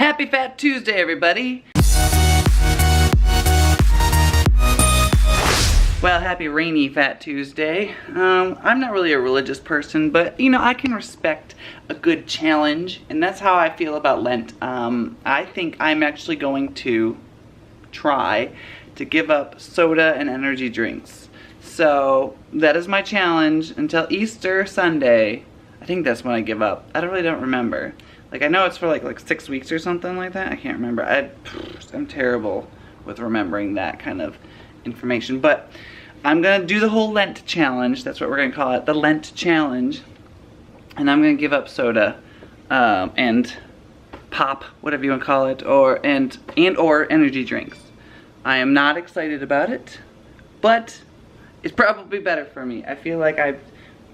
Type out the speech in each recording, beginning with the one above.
Happy Fat Tuesday, everybody. Well, happy rainy Fat Tuesday. I'm not really a religious person, but you know, I can respect a good challenge, and that's how I feel about Lent. I think I'm actually going to try to give up soda and energy drinks. So that is my challenge until Easter Sunday. I think that's when I give up. I really don't remember. Like, I know it's for like 6 weeks or something like that. I can't remember. I'm terrible with remembering that kind of information. But I'm going to do the whole Lent challenge. That's what we're going to call it. The Lent challenge. And I'm going to give up soda and pop, whatever you want to call it, or energy drinks. I am not excited about it, but it's probably better for me. I feel like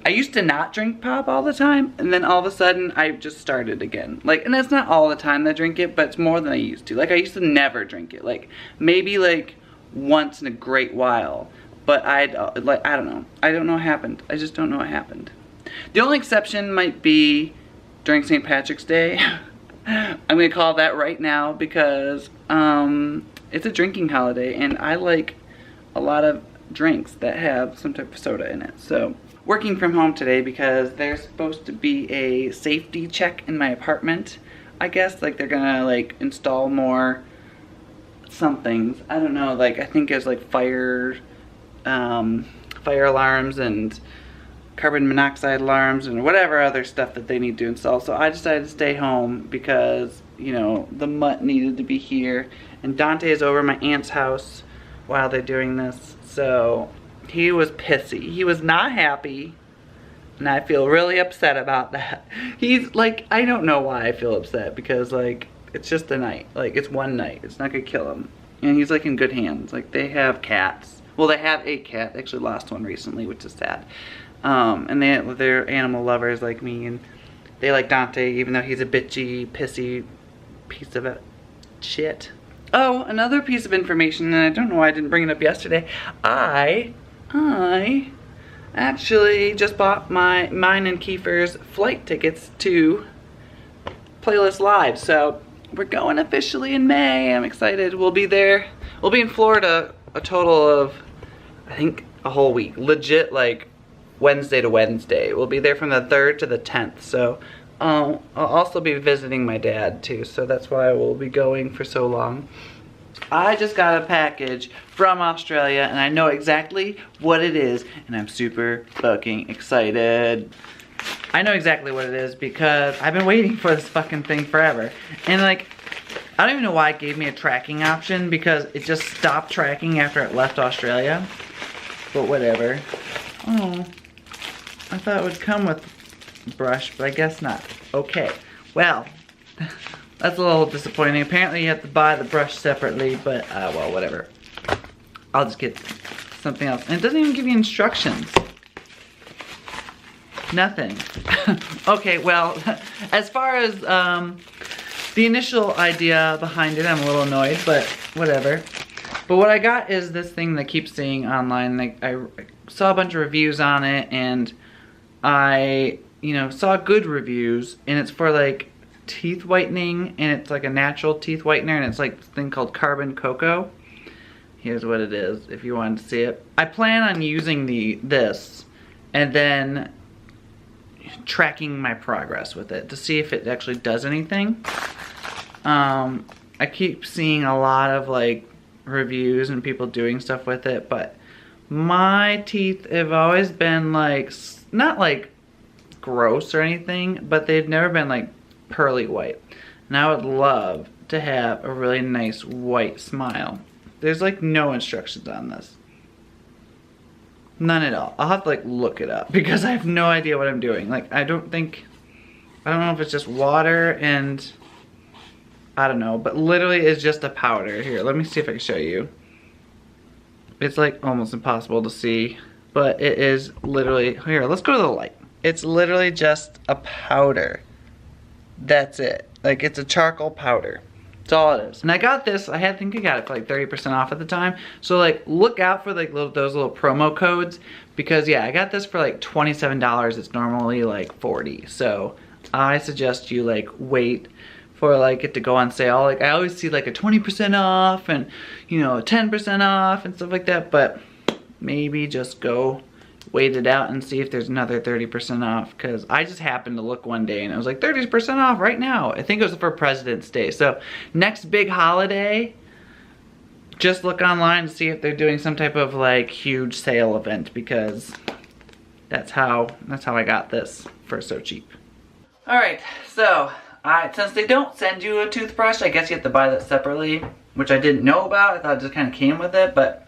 I used to not drink pop all the time, and then all of a sudden I just started again. Like, and that's not all the time that I drink it, but it's more than I used to. Like, I used to never drink it. Like, maybe like once in a great while. But I don't know. I don't know what happened. I just don't know what happened. The only exception might be during St. Patrick's Day. I'm gonna call that right now because it's a drinking holiday, and I like a lot of drinks that have some type of soda in it. So, working from home today because there's supposed to be a safety check in my apartment. I guess, like, they're gonna like install more somethings. I don't know, like, I think there's like fire alarms and carbon monoxide alarms and whatever other stuff that they need to install. So I decided to stay home because, you know, the mutt needed to be here. And Dante is over at my aunt's house while they're doing this. So he was pissy. He was not happy. And I feel really upset about that. He's like, I don't know why I feel upset because, like, it's just a night. Like, it's one night. It's not gonna kill him. And he's like in good hands. Like, they have cats. Well, they have a cat. They actually lost one recently, which is sad. And they're animal lovers like me, and they like Dante, even though he's a bitchy, pissy piece of shit. Oh, another piece of information, and I don't know why I didn't bring it up yesterday. I actually just bought mine and Kiefer's flight tickets to Playlist Live. So we're going officially in May. I'm excited. We'll be there. We'll be in Florida a total of, I think, a whole week. Legit, like, Wednesday to Wednesday. We'll be there from the 3rd to the 10th. So I'll also be visiting my dad too. So that's why we'll be going for so long. I just got a package from Australia and I know exactly what it is. And I'm super fucking excited. I know exactly what it is because I've been waiting for this fucking thing forever. And like, I don't even know why it gave me a tracking option because it just stopped tracking after it left Australia. But whatever. Oh, I thought it would come with a brush, but I guess not. Okay, well, that's a little disappointing. Apparently you have to buy the brush separately, but well, whatever. I'll just get something else. And it doesn't even give you instructions. Nothing. Okay, well, as far as the initial idea behind it, I'm a little annoyed, but whatever. But what I got is this thing that I keep seeing online. Like, I saw a bunch of reviews on it, and I, you know, saw good reviews, and it's for like teeth whitening, and it's like a natural teeth whitener, and it's like this thing called Carbon Coco. Here's what it is, if you wanted to see it. I plan on using this, and then tracking my progress with it to see if it actually does anything. I keep seeing a lot of like reviews and people doing stuff with it, but my teeth have always been like, not like gross or anything, but they've never been like pearly white. And I would love to have a really nice white smile. There's like no instructions on this. None at all. I'll have to like look it up because I have no idea what I'm doing. Like, I don't know if it's just water and I don't know, but literally it's just a powder. Here, let me see if I can show you. It's like almost impossible to see, but it is literally, here, let's go to the light. It's literally just a powder. That's it. Like, it's a charcoal powder. That's all it is. And I got this, I think I got it for like 30% off at the time. So like, look out for like those little promo codes because yeah, I got this for like $27. It's normally like $40. So I suggest you like wait for like it to go on sale. Like I always see like a 20% off and, you know, 10% off and stuff like that, but maybe just go wait it out and see if there's another 30% off, because I just happened to look one day and it was like 30% off right now. I think it was for President's Day. So next big holiday, just look online to see if they're doing some type of like huge sale event, because that's how I got this for so cheap. All right, so since they don't send you a toothbrush, I guess you have to buy that separately, which I didn't know about. I thought it just kind of came with it, but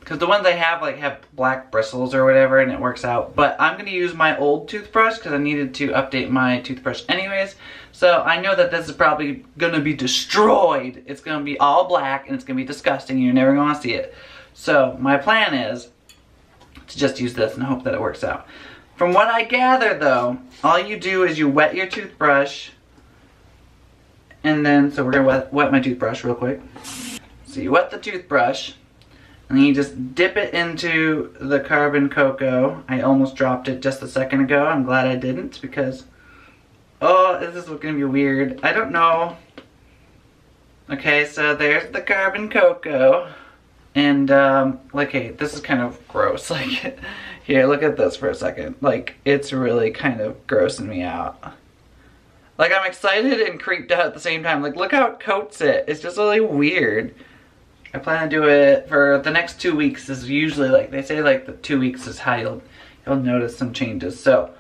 because the ones I have like have black bristles or whatever, and it works out. But I'm gonna use my old toothbrush because I needed to update my toothbrush anyways. So I know that this is probably gonna be destroyed. It's gonna be all black and it's gonna be disgusting. You're never gonna see it. So my plan is to just use this and hope that it works out. From what I gather though, all you do is you wet your toothbrush, and then, so we're gonna wet my toothbrush real quick. So you wet the toothbrush, and then you just dip it into the Carbon Coco. I almost dropped it just a second ago. I'm glad I didn't, because, oh, this is gonna be weird. I don't know. Okay, so there's the Carbon Coco. And, like, hey, this is kind of gross. Like, here, look at this for a second. Like, it's really kind of grossing me out. Like, I'm excited and creeped out at the same time. Like, look how it coats it. It's just really weird. I plan to do it for the next 2 weeks. Is usually, like, they say, like, the 2 weeks is how you'll notice some changes. So,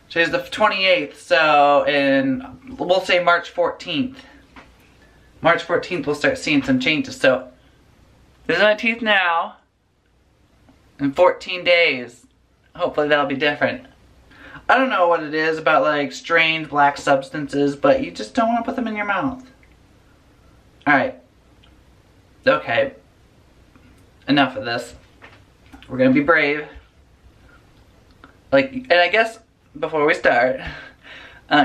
today's the 28th, so, we'll say March 14th. March 14th, we'll start seeing some changes. So, this is my teeth now. In 14 days, hopefully that'll be different. I don't know what it is about like strange black substances, but you just don't want to put them in your mouth. Alright. Okay. Enough of this. We're gonna be brave. Like, and I guess before we start,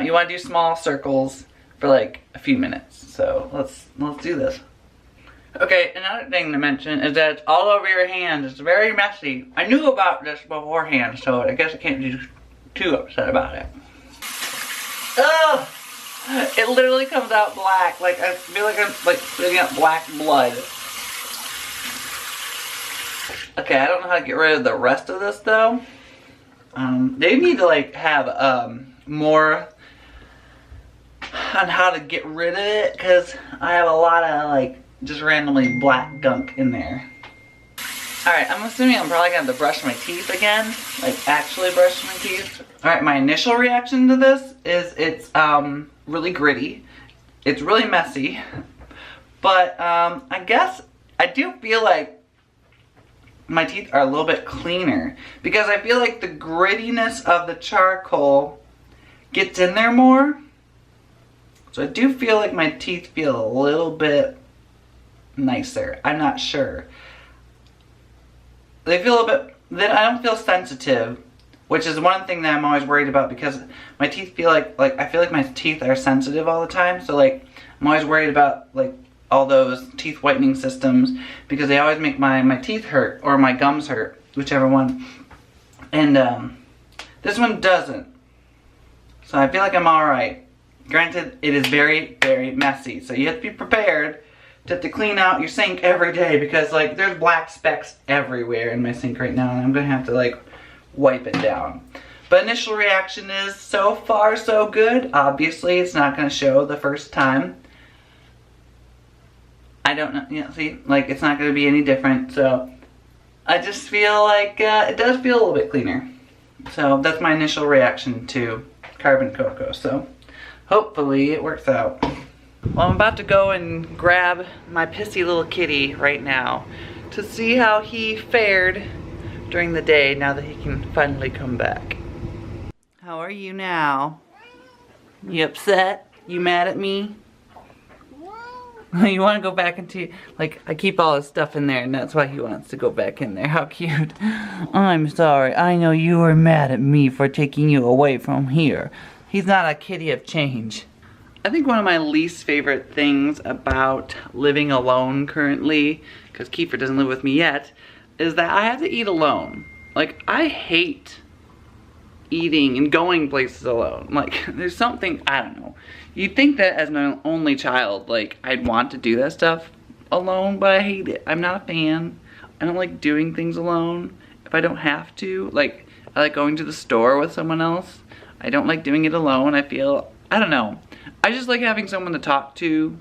you want to do small circles for like a few minutes. So let's do this. Okay, another thing to mention is that it's all over your hands. It's very messy. I knew about this beforehand, so I guess I can't be too upset about it. Ugh! It literally comes out black. Like, I feel like I'm like spitting out black blood. Okay, I don't know how to get rid of the rest of this though. They need to like have more on how to get rid of it, because I have a lot of like just randomly black gunk in there. Alright, I'm assuming I'm probably gonna have to brush my teeth again. Like, actually brush my teeth. Alright, my initial reaction to this is it's really gritty. It's really messy. But I guess I do feel like my teeth are a little bit cleaner, because I feel like the grittiness of the charcoal gets in there more. So I do feel like my teeth feel a little bit nicer. I'm not sure. They feel a bit, then I don't feel sensitive, which is one thing that I'm always worried about, because my teeth feel like I feel like my teeth are sensitive all the time. So like, I'm always worried about like all those teeth whitening systems, because they always make my teeth hurt, or my gums hurt, whichever one. And this one doesn't. So I feel like I'm alright. Granted, it is very, very messy. So you have to be prepared to have to clean out your sink every day, because like there's black specks everywhere in my sink right now, and I'm gonna have to like wipe it down. But initial reaction is so far so good. Obviously it's not gonna show the first time. I don't know, you know, see, like it's not gonna be any different. So I just feel like it does feel a little bit cleaner. So that's my initial reaction to Carbon Coco. So hopefully it works out. Well, I'm about to go and grab my pissy little kitty right now to see how he fared during the day now that he can finally come back. How are you now? You upset? You mad at me? You want to go back into, like, I keep all his stuff in there, and that's why he wants to go back in there. How cute. I'm sorry. I know you were mad at me for taking you away from here. He's not a kitty of change. I think one of my least favorite things about living alone currently, because Kiefer doesn't live with me yet, is that I have to eat alone. Like, I hate eating and going places alone. Like, there's something, I don't know. You'd think that as an only child, like, I'd want to do that stuff alone, but I hate it. I'm not a fan. I don't like doing things alone if I don't have to. Like, I like going to the store with someone else. I don't like doing it alone. I don't know. I just like having someone to talk to,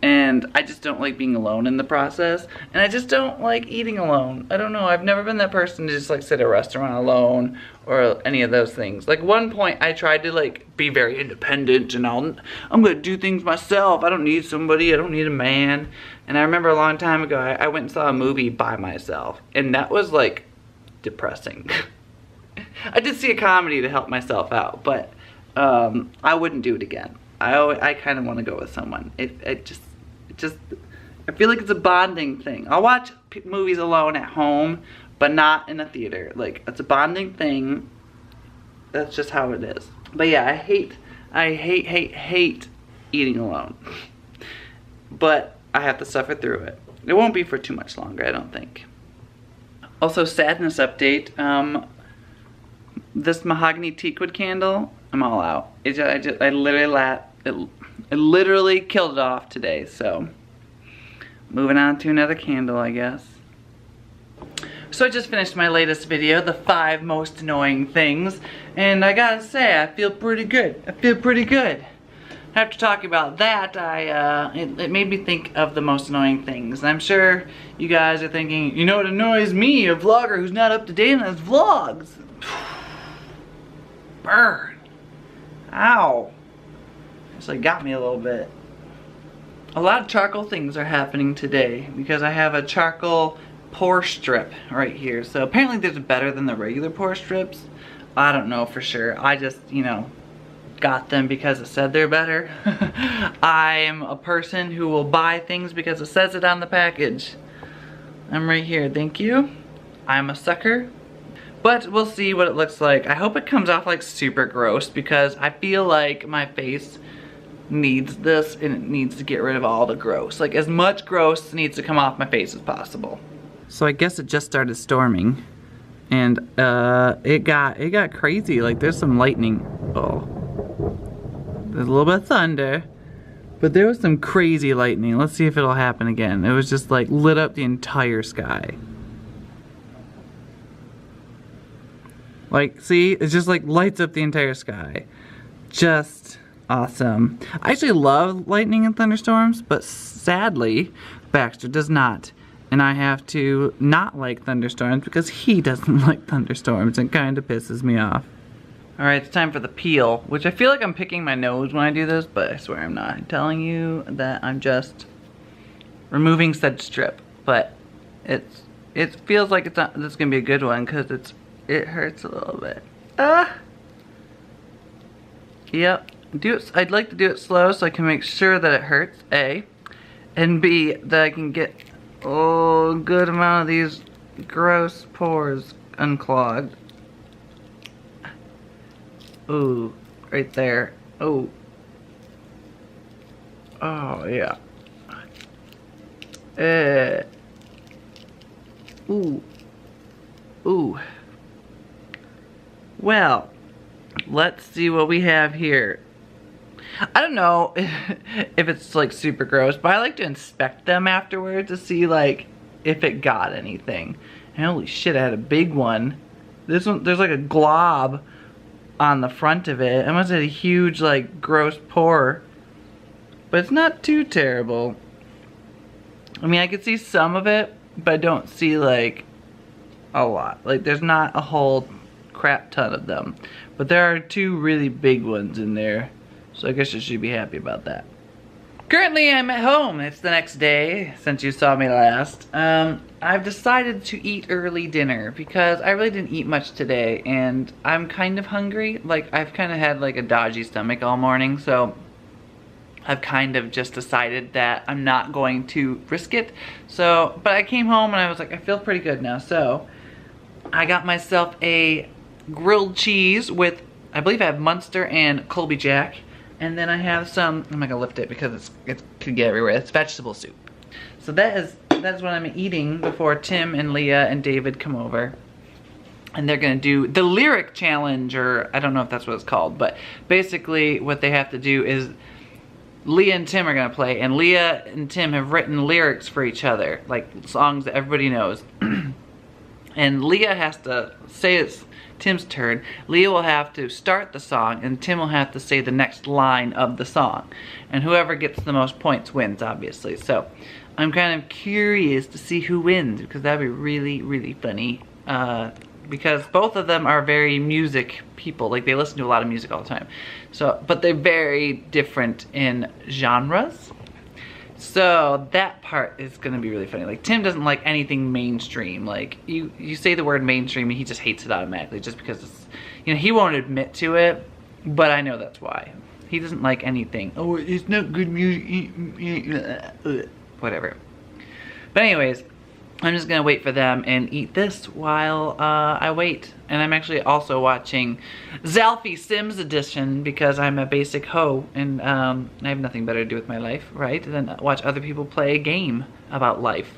and I just don't like being alone in the process, and I just don't like eating alone. I don't know, I've never been that person to just like sit at a restaurant alone or any of those things. Like one point I tried to like be very independent and I'm gonna do things myself. I don't need somebody, I don't need a man. And I remember a long time ago I went and saw a movie by myself, and that was like depressing. I did see a comedy to help myself out, but I wouldn't do it again. I kind of want to go with someone. I feel like it's a bonding thing. I'll watch movies alone at home, but not in a theater. Like, it's a bonding thing. That's just how it is. But yeah, I hate eating alone. But I have to suffer through it. It won't be for too much longer, I don't think. Also, sadness update. This mahogany teakwood candle, I'm all out. I literally killed it off today, so moving on to another candle, I guess. So I just finished my latest video, the 5 most annoying things, and I gotta say, I feel pretty good. I feel pretty good. After talking about that, it made me think of the most annoying things. And I'm sure you guys are thinking, you know what annoys me, a vlogger who's not up to date on his vlogs? Burn. Ow. It's like got me a little bit. A lot of charcoal things are happening today because I have a charcoal pore strip right here. So apparently there's better than the regular pore strips. I don't know for sure. I just, you know, got them because it said they're better. I'm a person who will buy things because it says it on the package. I'm right here, thank you. I'm a sucker. But we'll see what it looks like. I hope it comes off like super gross because I feel like my face needs this and it needs to get rid of all the gross. Like as much gross needs to come off my face as possible. So I guess it just started storming and it got crazy. Like there's some lightning. Oh. There's a little bit of thunder. But there was some crazy lightning. Let's see if it'll happen again. It was just like lit up the entire sky. Like, see, it just like lights up the entire sky. Just awesome. I actually love lightning and thunderstorms, but sadly, Baxter does not. And I have to not like thunderstorms because he doesn't like thunderstorms and kind of pisses me off. Alright, it's time for the peel, which I feel like I'm picking my nose when I do this, but I swear I'm not. I'm telling you that I'm just removing said strip. But it feels like this is going to be a good one because it hurts a little bit. Yep. I'd like to do it slow so I can make sure that it hurts, A. And B, that I can get a good amount of these gross pores unclogged. Ooh, right there. Oh. Oh, yeah. Ooh. Ooh. Well, let's see what we have here. I don't know if it's like super gross, but I like to inspect them afterwards to see like if it got anything. And holy shit, I had a big one. This one, there's like a glob on the front of it. I must have had a huge like gross pore, but it's not too terrible. I mean, I could see some of it, but I don't see like a lot. Like there's not a whole crap ton of them, but there are 2 really big ones in there, so I guess I should be happy about that. Currently I'm at home. It's the next day since you saw me last. I've decided to eat early dinner because I really didn't eat much today and I'm kind of hungry. Like I've kind of had like a dodgy stomach all morning, so I've kind of just decided that I'm not going to risk it. So, but I came home and I was like, I feel pretty good now, so I got myself a grilled cheese with, I believe I have Munster and Colby Jack. And then I have some, I'm not gonna lift it because it could get everywhere. It's vegetable soup. So that is what I'm eating before Tim and Leah and David come over. and they're gonna do the lyric challenge, or I don't know if that's what it's called, but basically what they have to do is Leah and Tim are gonna play, and Leah and Tim have written lyrics for each other, like songs that everybody knows. And Leah has to say it's Tim's turn. Leah will have to start the song, and Tim will have to say the next line of the song. And whoever gets the most points wins, obviously. So I'm kind of curious to see who wins, because that'd be really, really funny. Because both of them are very music people. Like, they listen to a lot of music all the time. So, but they're very different in genres. So that part is gonna be really funny. Like, Tim doesn't like anything mainstream. Like, you say the word mainstream and he just hates it automatically, just because it's, you know, he won't admit to it, but I know that's why. He doesn't like anything. Oh, it's not good music. Whatever. But anyways, I'm just gonna wait for them and eat this while I wait. And I'm actually also watching Zalphie Sims Edition, because I'm a basic hoe and I have nothing better to do with my life, right, than watch other people play a game about life.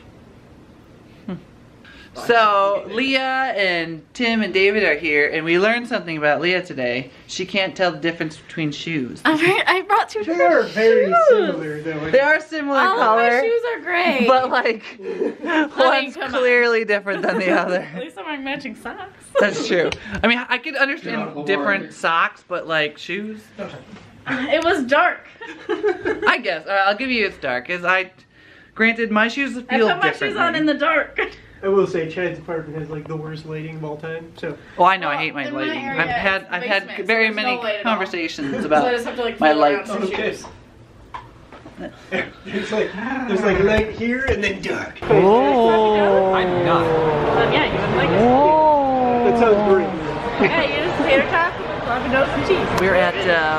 So Leah and Tim and David are here, and we learned something about Leah today. She can't tell the difference between shoes. I brought two They are very similar, though. They are similar All color. of my shoes are gray. But like, one's come on. clearly different than the other. At least I'm wearing matching socks. That's true. I mean, I could understand different socks, but like shoes. It was dark. I guess. All right, I'll give you it's dark. Granted, my shoes feel I put my different. shoes on in the dark. I will say Chad's apartment has like the worst lighting of all time. So. Oh, I know. I hate my in my lighting. area, I've had basement, very so there's many no light at all. conversations So I about just have to like my feel around lights. for Okay. shoes. There's like light here and then dark. Oh. I'm not. But yeah, you would like it. Oh. That sounds great. Yeah, you just tater tot, floppy nose and cheese. We're at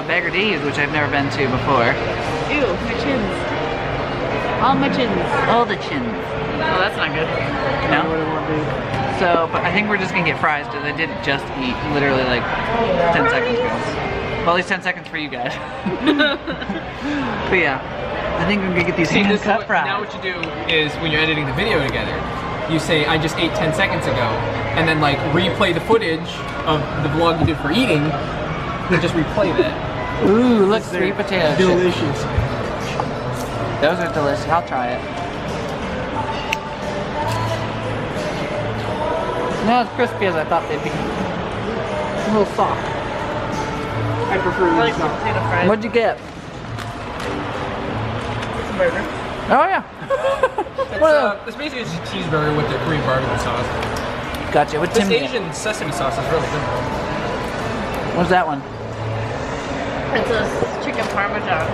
Bagger D's, which I've never been to before. Ew, my chins. All my chins. All the chins. Oh, that's not good. No? So, but I think we're just gonna get fries, because I did just eat literally like 10 seconds ago. Well, at least 10 seconds for you guys. But yeah, I think I'm gonna get these hand-cut fries. Now what you do is, when you're editing the video together, you say, I just ate 10 seconds ago, and then like replay the footage of the vlog you did for eating, and just replay that. Ooh, look, sweet potato chips. Delicious. Those are delicious. I'll try it. Not as crispy as I thought they'd be. A little soft. I prefer I like these sweet soft. potato fries. What'd you get? Burger. Oh yeah. It's basically just a cheeseburger with the Korean barbecue sauce. Gotcha. What This Tim get? Asian sesame sauce is really good. What's that one? It's a chicken parmesan.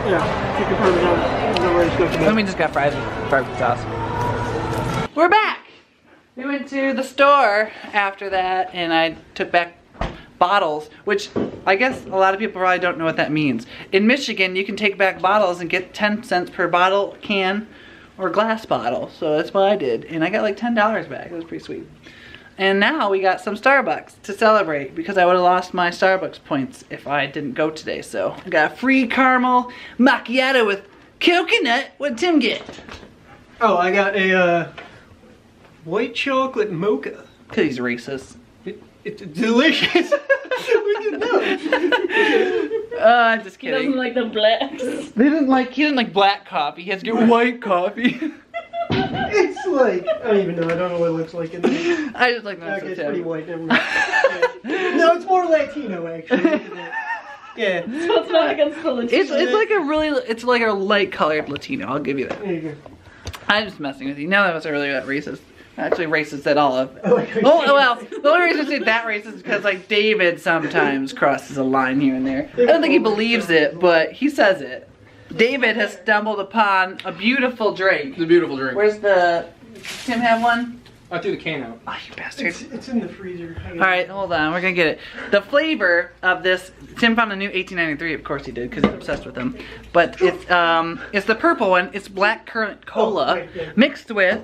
Yeah, chicken parmesan. Is that what it's cooking Then we just got fries with barbecue sauce. We're back. We went to the store after that, and I took back bottles, which I guess a lot of people probably don't know what that means. In Michigan, you can take back bottles and get 10 cents per bottle, can, or glass bottle. So that's what I did, and I got like $10 back. It was pretty sweet. And now we got some Starbucks to celebrate, because I would have lost my Starbucks points if I didn't go today. So I got a free caramel macchiato with coconut. What'd Tim get? Oh, I got a white chocolate mocha. Cause he's racist. It's delicious. We didn't know. I'm just He doesn't kidding. like the blacks. He didn't like black coffee. He has to get white coffee. It's like, I don't even know. I don't know what it looks like in there. I just like that. Okay, it's pretty white. Never mind. Yeah. No, it's more Latino actually. Yeah. So it's not against the Latinos. It's like a light colored Latino. I'll give you that. There you go. I'm just messing with you. None of us are really that racist. Actually, racist at all of. Oh, Well, the only reason I say that racist is because like David sometimes crosses a line here and there. I don't think he believes it, but he says it. David has stumbled upon a beautiful drink. It's a beautiful drink. Where's the? Tim have one? I threw the can out. Oh, you bastard. It's in the freezer. All right, hold on. We're gonna get it. The flavor of this, Tim found a new 1893. Of course he did, because he's obsessed with them. But it's the purple one. It's black currant cola right, yeah. mixed with.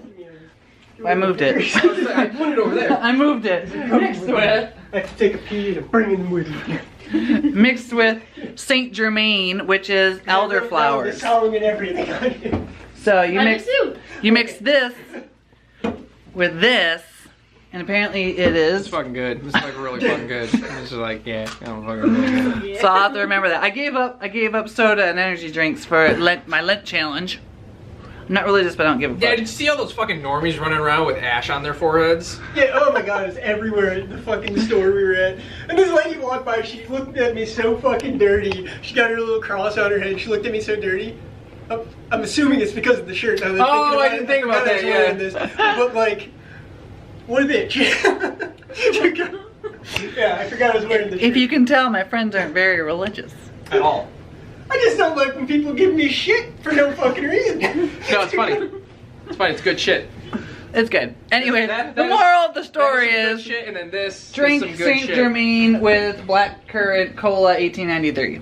I moved it. I put it over there. I moved it. Mixed with. I have to take a pee and bring it with me. Mixed with Saint Germain, which is elderflowers. Song and everything. So you mix this with this, And apparently it is. It's fucking good. It's like really fucking good. It's just like, yeah, I'm fucking really good. So I'll have to remember that. I gave up soda and energy drinks for my Lent challenge. I'm not religious, but I don't give a fuck. Yeah, did you see all those fucking normies running around with ash on their foreheads? Yeah, oh my god, it's everywhere at the fucking store we were at. And this lady walked by, she looked at me so fucking dirty. She got her little cross on her head, she looked at me so dirty. I'm assuming it's because of the shirt. Oh, I didn't think about that, yeah. This. But like, what a bitch. Yeah, I forgot I was wearing the shirt. If you can tell, my friends aren't very religious. At all. I just don't like when people give me shit for no fucking reason. No, it's funny. It's funny, it's good shit. It's good. Anyway, That the is- moral of the story that is is some good shit, and then this is drink some good Saint shit. Germain with black currant cola 1893.